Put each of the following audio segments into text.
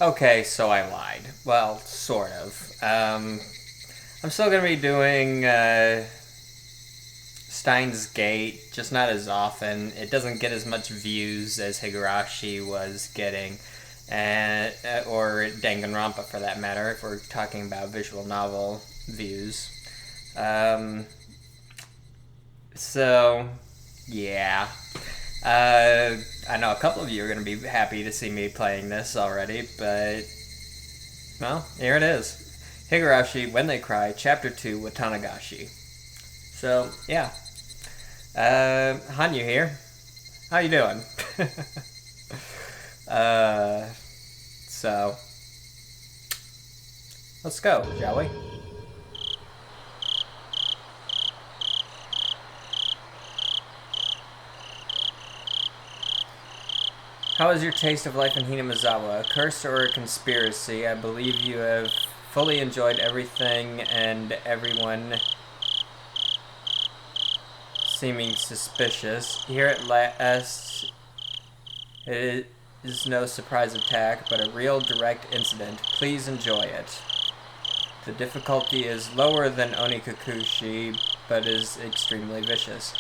Okay, so I lied. Well, sort of. I'm still gonna be doing Steins Gate, just not as often. It doesn't get as much views as Higurashi was getting, and or Danganronpa for that matter, if we're talking about visual novel views. Um, so, yeah. I know a couple of you are going to be happy to see me playing this already, but, well, here it is. Higurashi, When They Cry, Chapter 2, Watanagashi. So, yeah. Hanyou here. How you doing? uh, so, let's go, shall we? How is your taste of life in Hinamizawa? A curse or a conspiracy? I believe you have fully enjoyed everything and everyone seeming suspicious. Here at last, it is no surprise attack, but a real direct incident. Please enjoy it. The difficulty is lower than Onikakushi, but is extremely vicious.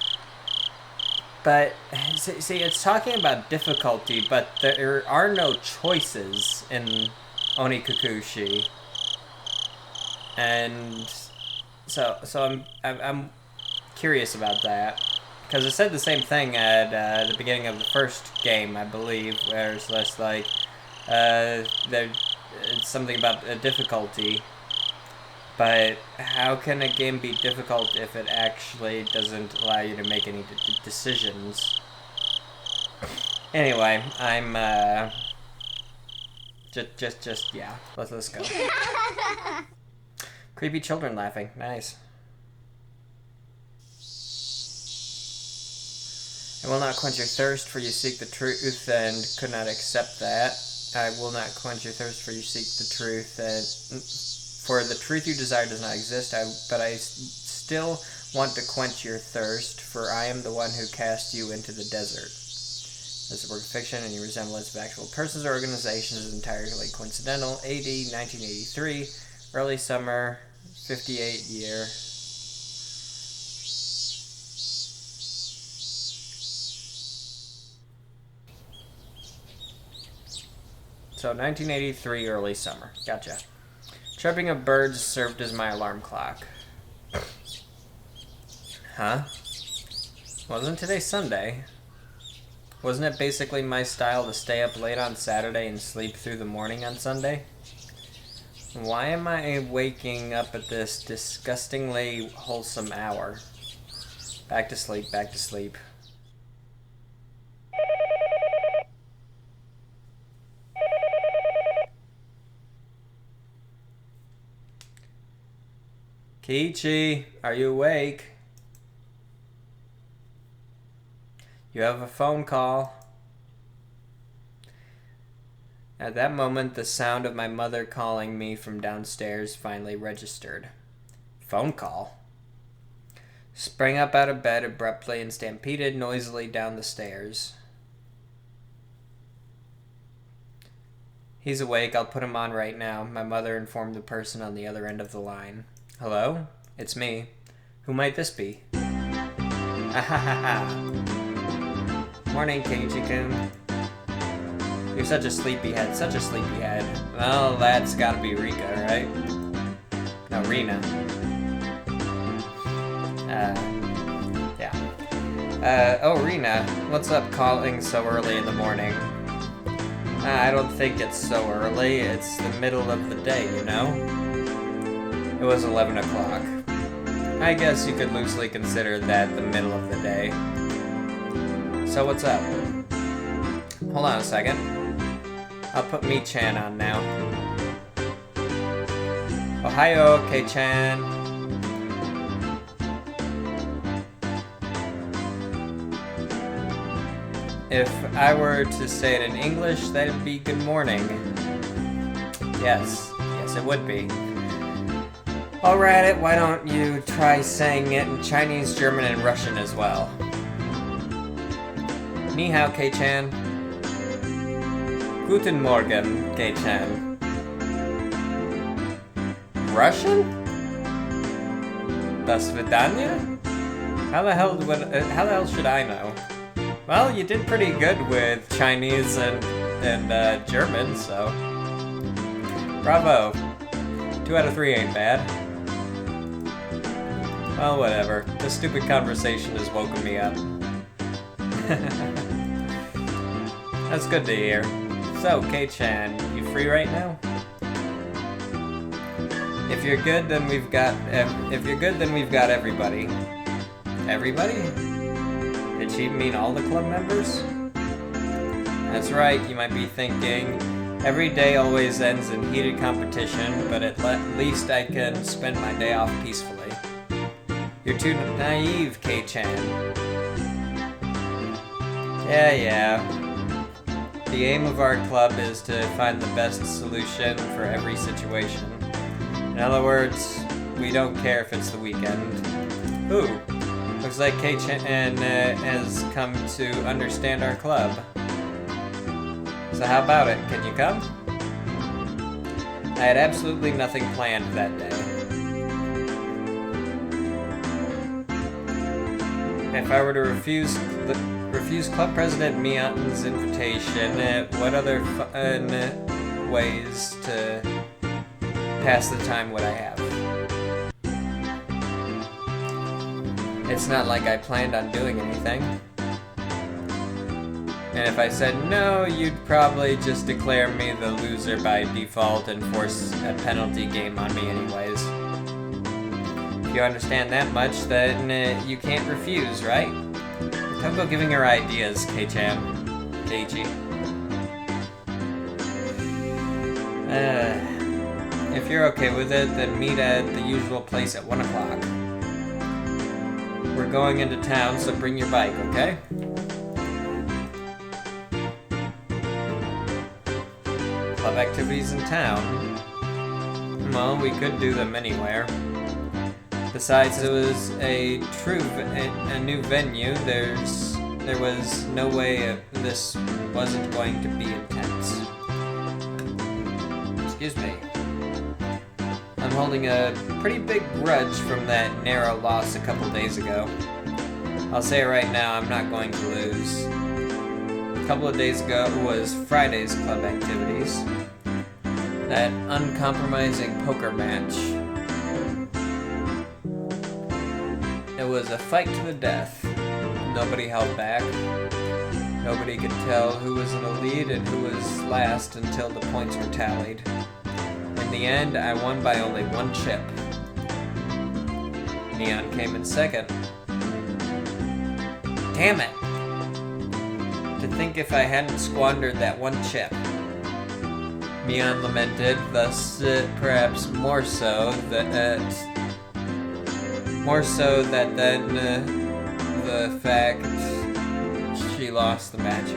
But, see, it's talking about difficulty, but there are no choices in Onikakushi. And so I'm curious about that. Because it said the same thing at the beginning of the first game, I believe, where it's less like, it's something about a difficulty. But how can a game be difficult if it actually doesn't allow you to make any decisions? Anyway, I'm, yeah, let's go. Creepy children laughing, nice. I will not quench your thirst, for you seek the truth and could not accept that. I will not quench your thirst, for you seek the truth and... For the truth you desire does not exist, but I still want to quench your thirst, for I am the one who cast you into the desert. This is a work of fiction, and your resemblance of actual persons or organizations is entirely coincidental. AD 1983, early summer, 58 year. So 1983, early summer. Gotcha. Chirping of birds served as my alarm clock. Huh? Wasn't today Sunday? Wasn't it basically my style to stay up late on Saturday and sleep through the morning on Sunday? Why am I waking up at this disgustingly wholesome hour? Back to sleep, back to sleep. Kichi, are you awake? You have a phone call. At that moment, the sound of my mother calling me from downstairs finally registered. Phone call? Sprang up out of bed abruptly and stampeded noisily down the stairs. He's awake, I'll put him on right now, my mother informed the person on the other end of the line. Hello? It's me. Who might this be? Ahahaha. Morning, Keiji-kun. You're such a sleepyhead, such a sleepyhead. Well, that's gotta be Rika, right? No, Rina. Yeah. Oh, Rina, what's up calling so early in the morning? I don't think it's so early. It's the middle of the day, you know? It was 11 o'clock. I guess you could loosely consider that the middle of the day. So what's up? Hold on a second. I'll put Mi-chan on now. Ohio, K-chan. If I were to say it in English, that'd be good morning. Yes, it would be. Alright, why don't you try saying it in Chinese, German, and Russian as well? Ni hao, K-chan. Guten Morgen, K-chan. Russian? Das Vidanya? How the hell should I know? Well, you did pretty good with Chinese and German, so bravo. 2 out of 3 ain't bad. Well, whatever. This stupid conversation has woken me up. That's good to hear. So, K-chan, you free right now? If you're good, then we've got everybody. Everybody? Did she mean all the club members? That's right, you might be thinking, every day always ends in heated competition, but at least I can spend my day off peacefully. You're too naive, K-chan. Yeah. The aim of our club is to find the best solution for every situation. In other words, we don't care if it's the weekend. Ooh, looks like K-chan has come to understand our club. So how about it? Can you come? I had absolutely nothing planned that day. If I were to refuse Club President Miatan's invitation, what other fun ways to pass the time would I have? It's not like I planned on doing anything. And if I said no, you'd probably just declare me the loser by default and force a penalty game on me anyways. If you understand that much, then you can't refuse, right? Don't go giving her ideas, K-chan. Keiichi. If you're okay with it, then meet at the usual place at 1 o'clock. We're going into town, so bring your bike, okay? Club activities in town? Well, we could do them anywhere. Besides, it was a new venue. There was no way this wasn't going to be intense. Excuse me. I'm holding a pretty big grudge from that narrow loss a couple days ago. I'll say it right now, I'm not going to lose. A couple of days ago was Friday's club activities. That uncompromising poker match. It was a fight to the death. Nobody held back. Nobody could tell who was in the lead and who was last until the points were tallied. In the end, I won by only 1 chip. Neon came in second. Damn it! To think if I hadn't squandered that 1 chip. Neon lamented, thus perhaps more so than the fact she lost the match.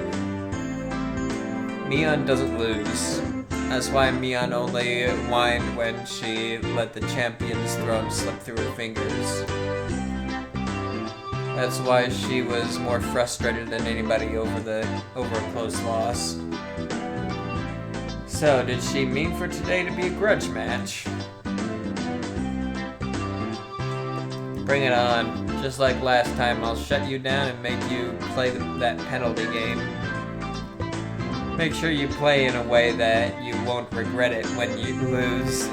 Neon doesn't lose. That's why Neon only whined when she let the champion's throne slip through her fingers. That's why she was more frustrated than anybody over a close loss. So, did she mean for today to be a grudge match? Bring it on. Just like last time, I'll shut you down and make you play that penalty game. Make sure you play in a way that you won't regret it when you lose.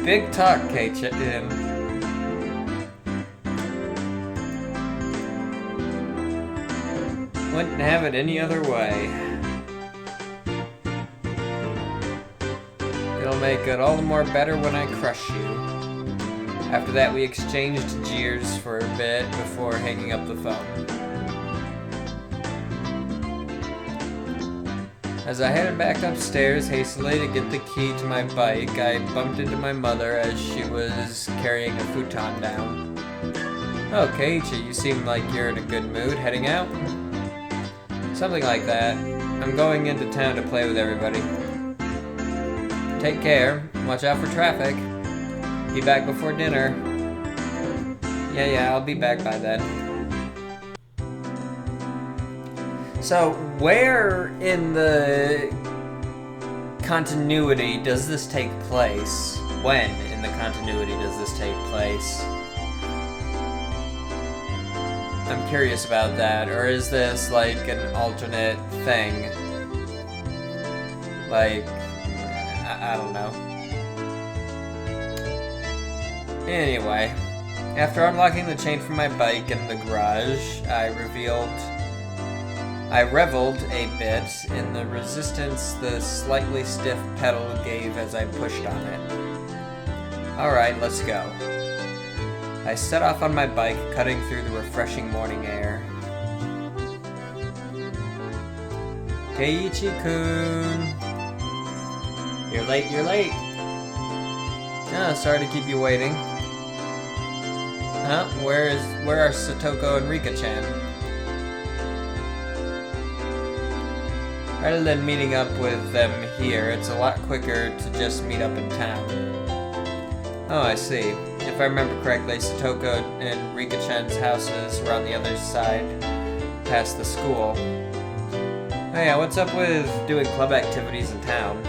Big talk, K-chan. Wouldn't have it any other way. It'll make it all the more better when I crush you. After that, we exchanged jeers for a bit before hanging up the phone. As I headed back upstairs hastily to get the key to my bike, I bumped into my mother as she was carrying a futon down. Oh, Keiichi, you seem like you're in a good mood. Heading out? Something like that. I'm going into town to play with everybody. Take care. Watch out for traffic. Be back before dinner. Yeah, I'll be back by then. So, where in the continuity does this take place? When in the continuity does this take place? I'm curious about that. Or is this like an alternate thing? Like, I don't know. Anyway, after unlocking the chain from my bike in the garage, I reveled a bit in the resistance the slightly stiff pedal gave as I pushed on it. Alright, let's go. I set off on my bike, cutting through the refreshing morning air. Keiichi-kun! You're late, you're late! Oh, sorry to keep you waiting. Huh? Where are Satoko and Rika-chan? Rather than meeting up with them here, it's a lot quicker to just meet up in town. Oh, I see. If I remember correctly, Satoko and Rika-chan's houses were on the other side, past the school. Oh yeah, what's up with doing club activities in town?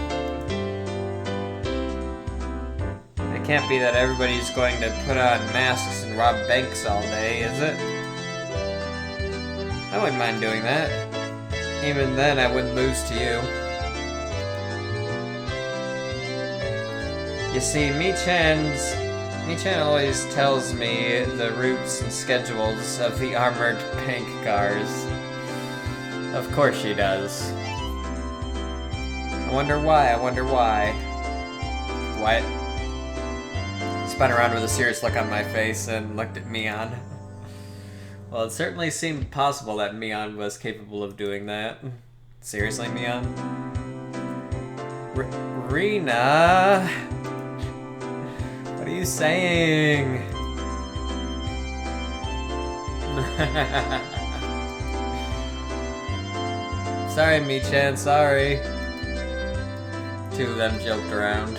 It can't be that everybody's going to put on masks and rob banks all day, is it? I wouldn't mind doing that. Even then, I wouldn't lose to you. You see, Mi-chan always tells me the routes and schedules of the armored bank cars. Of course she does. I wonder why. What? Spun around with a serious look on my face and looked at Mion. Well, it certainly seemed possible that Mion was capable of doing that. Seriously, Mion? Rina? What are you saying? Sorry, Mi-chan, sorry. Two of them joked around.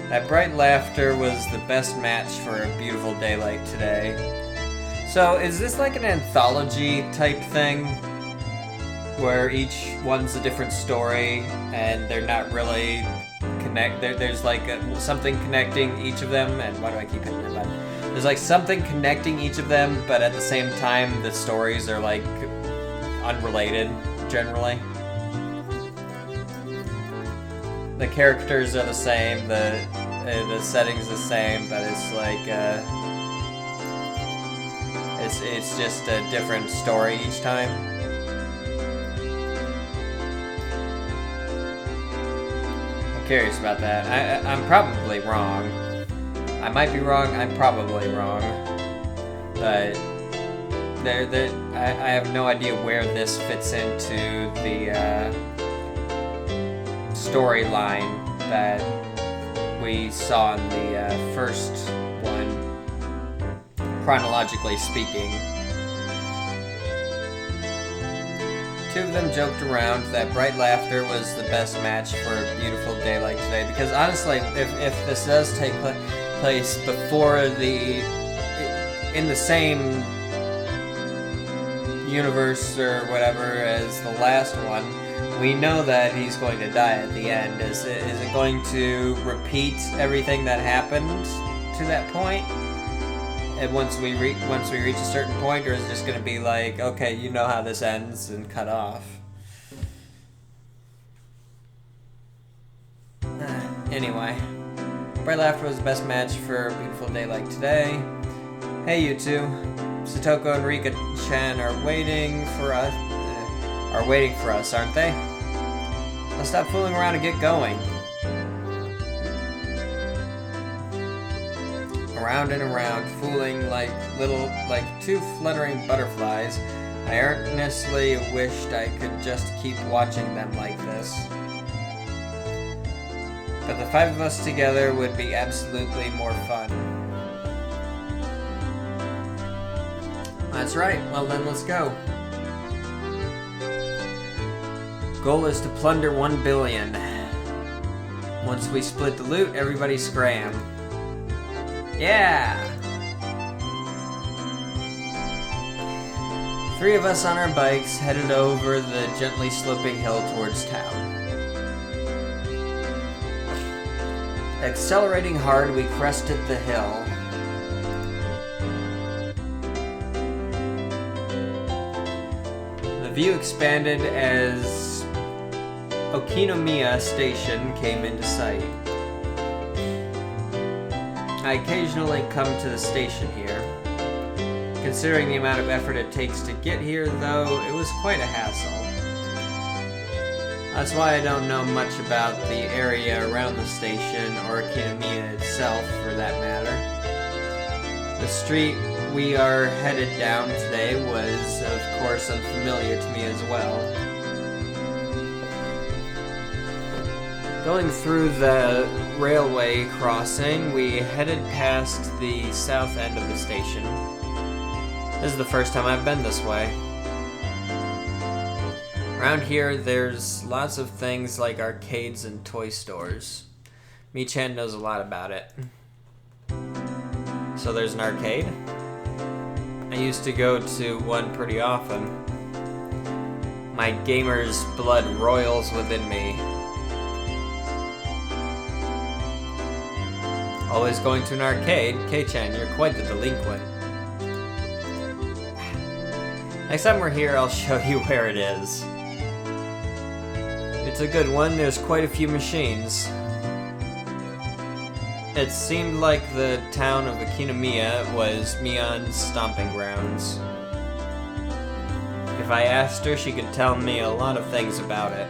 That bright laughter was the best match for a beautiful day like today. So, is this like an anthology type thing? Where each one's a different story, and they're not really there's like something connecting each of them, and why do I keep hitting that button? There's like something connecting each of them, but at the same time, the stories are like unrelated, generally. The characters are the same, the setting's the same, but it's like it's just a different story each time. I'm curious about that. I'm probably wrong. I might be wrong. I'm probably wrong. But I have no idea where this fits into the storyline that we saw in the first one, chronologically speaking. Two of them joked around that bright laughter was the best match for a beautiful day like today, because honestly, if this does take place before in the same universe or whatever as the last one, we know that he's going to die at the end. Is it going to repeat everything that happened to that point? And once we reach a certain point, or is it just going to be like, okay, you know how this ends, and cut off? Anyway, bright laughter was the best match for a beautiful day like today. Hey, you two. Satoko and Rika-chan are waiting for us, aren't they? Let's stop fooling around and get going. Around and around, fooling like two fluttering butterflies. I earnestly wished I could just keep watching them like this. But the five of us together would be absolutely more fun. That's right. Well then, let's go. Goal is to plunder 1 billion. Once we split the loot, everybody scram. Yeah! 3 of us on our bikes headed over the gently sloping hill towards town. Accelerating hard, we crested the hill. The view expanded as Okinomiya Station came into sight. I occasionally come to the station here. Considering the amount of effort it takes to get here, though, it was quite a hassle. That's why I don't know much about the area around the station, or Kinomiya itself, for that matter. The street we are headed down today was, of course, unfamiliar to me as well. Going through the railway crossing, we headed past the south end of the station. This is the first time I've been this way. Around here, there's lots of things like arcades and toy stores. Mi-chan knows a lot about it. So there's an arcade. I used to go to one pretty often. My gamer's blood roils within me. Always going to an arcade? K-chan, you're quite the delinquent. Next time we're here, I'll show you where it is. It's a good one, there's quite a few machines. It seemed like the town of Okinomiya was Mion's stomping grounds. If I asked her, she could tell me a lot of things about it.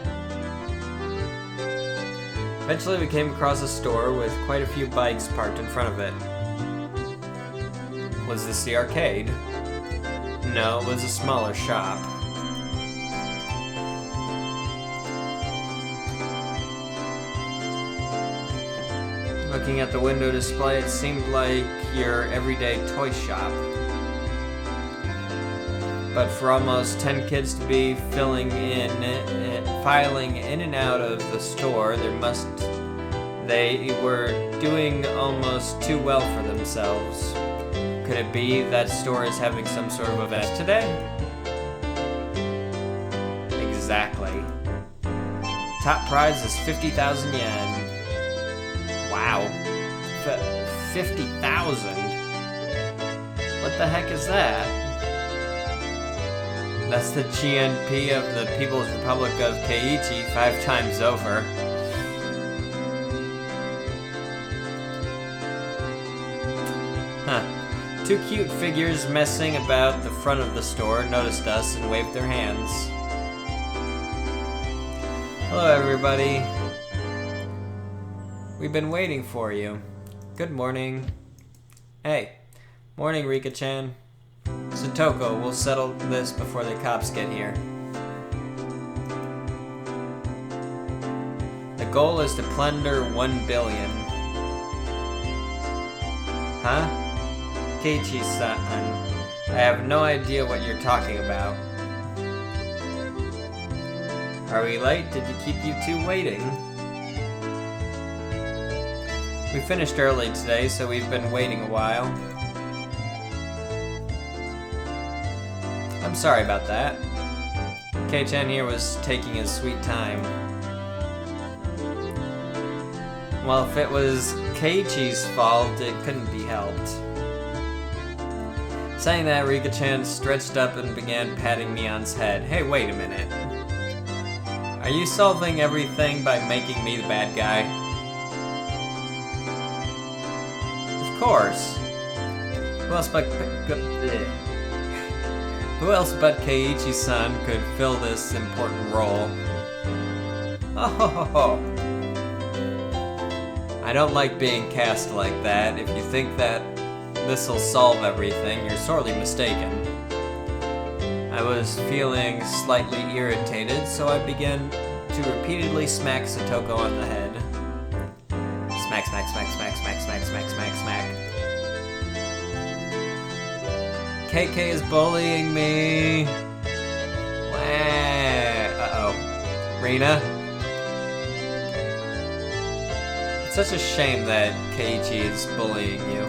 Eventually we came across a store with quite a few bikes parked in front of it. Was this the arcade? No, it was a smaller shop. Looking at the window display, it seemed like your everyday toy shop. But for almost 10 kids to be filing in and out of the store, they were doing almost too well for themselves. Could it be that store is having some sort of event today? Exactly. Top prize is 50,000 yen. Wow. 50,000? What the heck is that? That's the GNP of the People's Republic of Keiichi 5 times over. Huh. 2 cute figures messing about the front of the store noticed us and waved their hands. Hello, everybody. We've been waiting for you. Good morning. Hey. Morning, Rika-chan. Satoko, we'll settle this before the cops get here. The goal is to plunder 1 billion. Huh? Keiichi-san, I have no idea what you're talking about. Are we late? Did you keep you two waiting? We finished early today, so we've been waiting a while. I'm sorry about that. K-chan here was taking his sweet time. Well, if it was Keiichi's fault, it couldn't be helped. Saying that, Rika-chan stretched up and began patting Mion's head. Hey, wait a minute. Are you solving everything by making me the bad guy? Of course. Who else but Keiichi-san could fill this important role? Oh, I don't like being cast like that. If you think that this'll solve everything, you're sorely mistaken. I was feeling slightly irritated, so I began to repeatedly smack Satoko on the head. Smack, smack, smack, smack, smack, smack, smack, smack, smack. KK is bullying me. Uh-oh. Rina? It's such a shame that Keiichi is bullying you.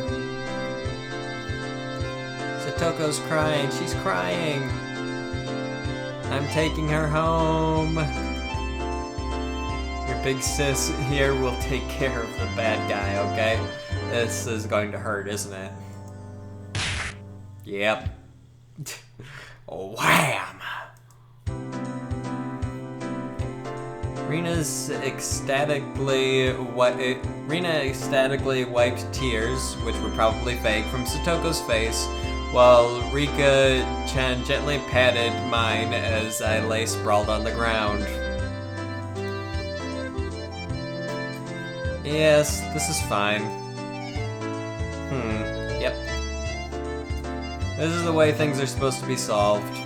Satoko's crying. She's crying. I'm taking her home. You're Big sis here will take care of the bad guy, okay? This is going to hurt, isn't it? Yep. Wham! Rena ecstatically wiped tears, which were probably fake, from Satoko's face, while Rika-chan gently patted mine as I lay sprawled on the ground. Yes, this is fine. Yep. This is the way things are supposed to be solved.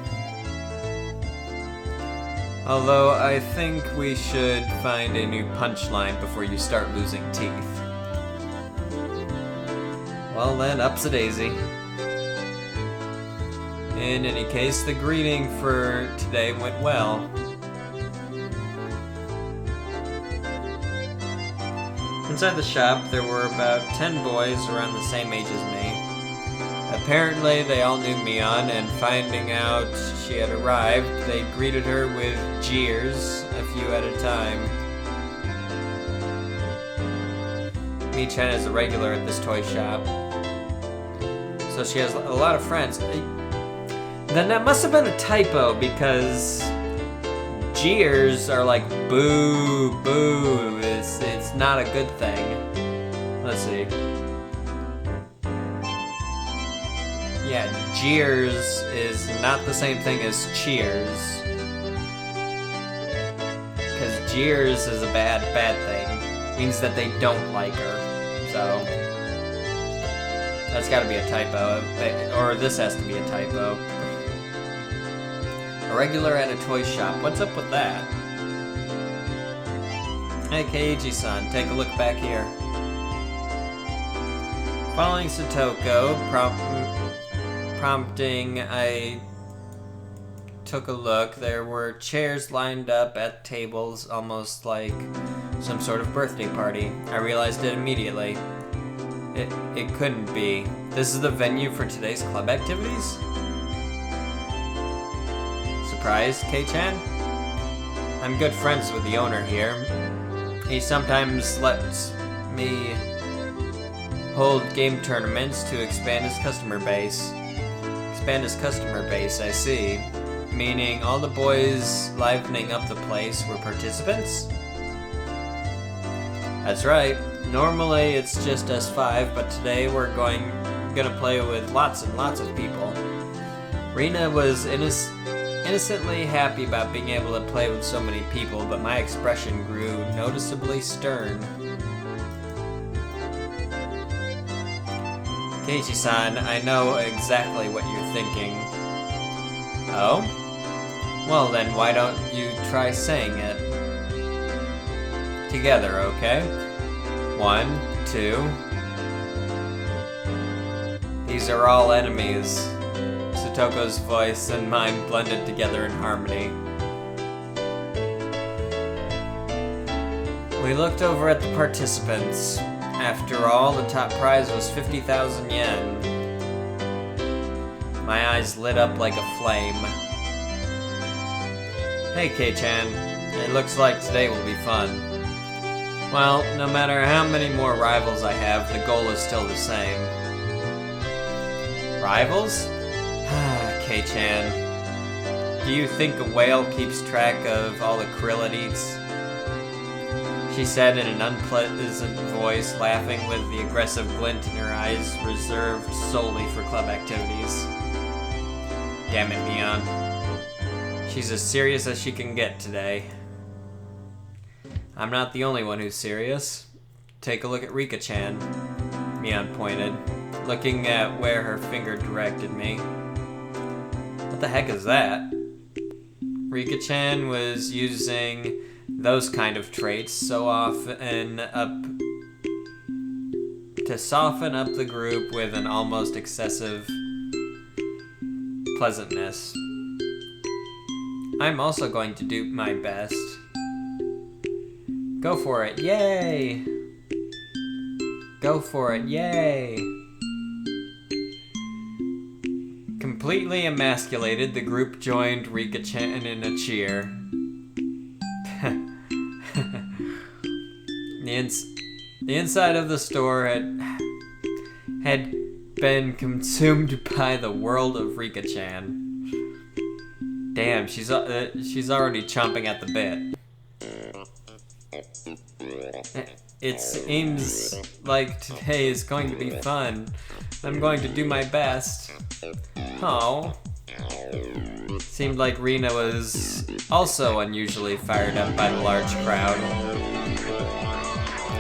Although, I think we should find a new punchline before you start losing teeth. Well then, ups-a-daisy. In any case, the greeting for today went well. Inside the shop, there were about 10 boys around the same age as me. Apparently, they all knew Mion, and finding out she had arrived, they greeted her with jeers, a few at a time. Mi-chan is a regular at this toy shop, so she has a lot of friends. Then that must have been a typo, because jeers are like boo, boo. It's not a good thing. Let's see. Yeah, jeers is not the same thing as cheers. Because jeers is a bad thing. It means that they don't like her. So, that's gotta be a typo. Or this has to be a typo. A regular at a toy shop. What's up with that? Hey, Keiji-san, take a look back here. Following Satoko, prompting, I took a look. There were chairs lined up at tables, almost like some sort of birthday party. I realized it immediately. It couldn't be. This is the venue for today's club activities? Surprised, K-chan? I'm good friends with the owner here. He sometimes lets me hold game tournaments to expand his customer base. I see. Meaning all the boys livening up the place were participants? That's right. Normally it's just us 5, but today we're gonna play with lots and lots of people. Rena was innocently happy about being able to play with so many people, but my expression grew noticeably stern. Keiichi-san, I know exactly what you're thinking. Oh? Well then, why don't you try saying it? Together, okay? 1, 2... These are all enemies. Satoko's voice and mine blended together in harmony. We looked over at the participants. After all, the top prize was 50,000 yen. My eyes lit up like a flame. Hey, K-chan. It looks like today will be fun. Well, no matter how many more rivals I have, the goal is still the same. Rivals? K-chan. Do you think a whale keeps track of all the krill it eats? She said in an unpleasant voice, laughing with the aggressive glint in her eyes reserved solely for club activities. Damn it, Mion. She's as serious as she can get today. I'm not the only one who's serious. Take a look at Rika-chan. Mion pointed, looking at where her finger directed me. What the heck is that? Rika-chan was using those kind of traits to soften up the group with an almost excessive pleasantness. I'm also going to do my best. Go for it, yay! Go for it, yay! Completely emasculated, the group joined Rika-chan in a cheer. The inside of the store had been consumed by the world of Rika-chan. Damn, she's already chomping at the bit. It seems like today is going to be fun. I'm going to do my best. Oh. Seemed like Rina was also unusually fired up by the large crowd.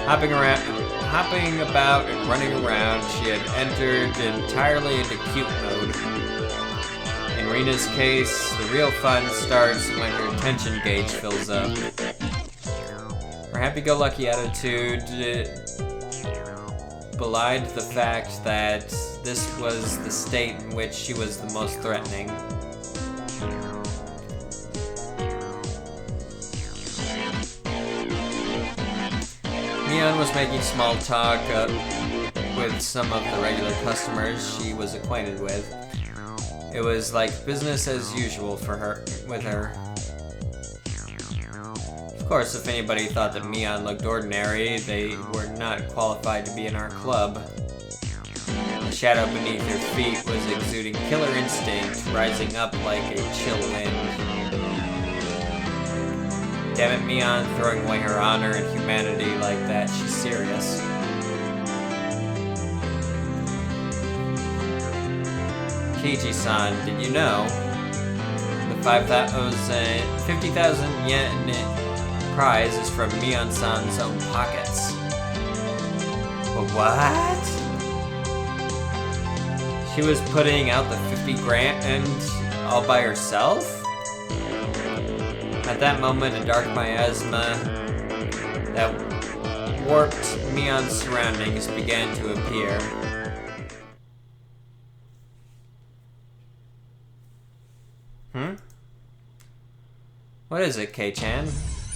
Hopping about and running around, she had entered entirely into cute mode. In Rina's case, the real fun starts when her tension gauge fills up. Her happy-go-lucky attitude belied the fact that this was the state in which she was the most threatening. Mion was making small talk with some of the regular customers she was acquainted with. It was like business as usual with her. Of course, if anybody thought that Mion looked ordinary, they were not qualified to be in our club. The shadow beneath her feet was exuding killer instinct, rising up like a chill wind. Damn it, Mion, throwing away her honor and humanity like that, she's serious. Keiji-san, did you know? The 50,000 yen prize is from Mion-san's own pockets. What? She was putting out the 50 grand all by herself? At that moment, a dark miasma that warped Mion's surroundings began to appear. What is it, K-chan?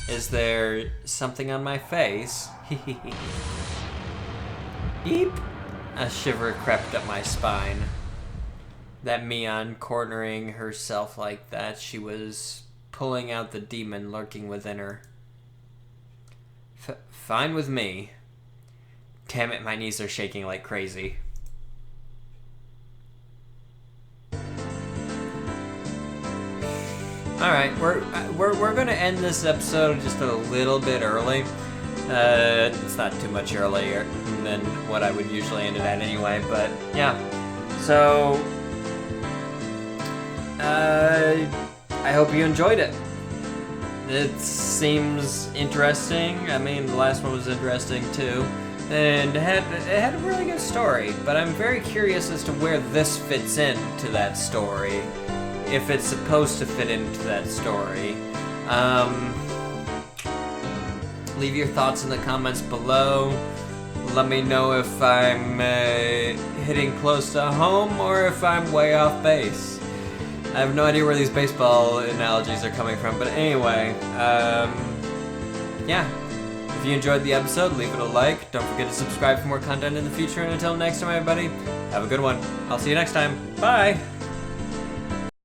Is there something on my face? Beep! A shiver crept up my spine. That Mion cornering herself like that, she was pulling out the demon lurking within her. Fine with me. Damn it, my knees are shaking like crazy. Alright, we're gonna end this episode just a little bit early. It's not too much earlier than what I would usually end it at anyway, but yeah. So, I hope you enjoyed it. It seems interesting. I mean, the last one was interesting too. And it had a really good story, but I'm very curious as to where this fits into that story. If it's supposed to fit into that story. Leave your thoughts in the comments below. Let me know if I'm hitting close to home or if I'm way off base. I have no idea where these baseball analogies are coming from, but anyway, yeah. If you enjoyed the episode, leave it a like. Don't forget to subscribe for more content in the future, and until next time, everybody, have a good one. I'll see you next time. Bye!